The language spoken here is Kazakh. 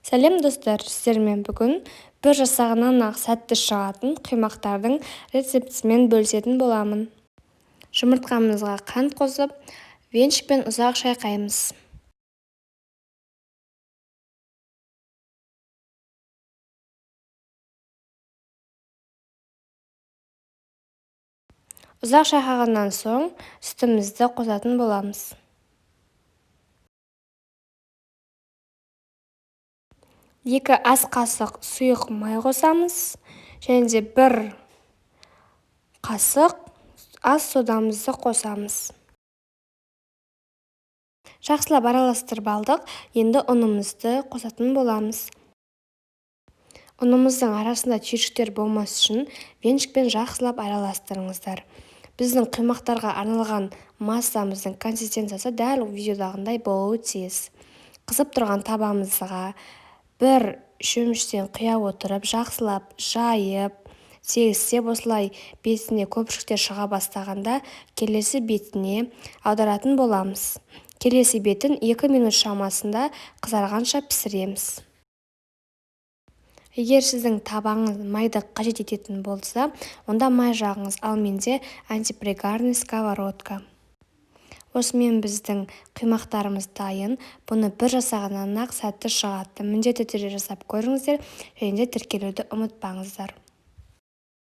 Сәлем достар, сіздермен бүгін бір жасағаннан ақ сәтті шығатын құймақтардың рецептісімен бөлісетін боламын. Жұмыртқамызға қант қосып, венчикпен ұзақ шайқаймыз. Ұзақ шайқағаннан соң сүтімізді қосатын боламыз. Екі ас қасық сұйық май қосамыз, және де бір қасық ас содамызды қосамыз. Жақсылап араластырып алдық, енді ұнымызды қосатын боламыз. Ұнымыздың арасында түйіршіктер болмас үшін венчикпен жақсылап араластырыңыздар. Біздің құймақтарға арналған массамыздың консистенциясы дәл видеодағындай болуы тиіс. Қызып тұрған табамызға бір шөміштен құя отырып, жақсылап жайып, тегістеп осылай бетіне көпіршіктер шыға бастағанда келесі бетіне аударатын боламыз. Келесі бетін 2 минут шамасында қызарғанша пісіреміз. Егер сіздің табаңыз майды қажет ететін болса, онда май жағыңыз, ал менде антипригарный сковородка. Осымен біздің құймақтарымыз дайын. Бұны бір жасағаннан ақ сәтті шығады. Міндетті түрде жасап көріңіздер, және де тіркелуді ұмытпаңыздар.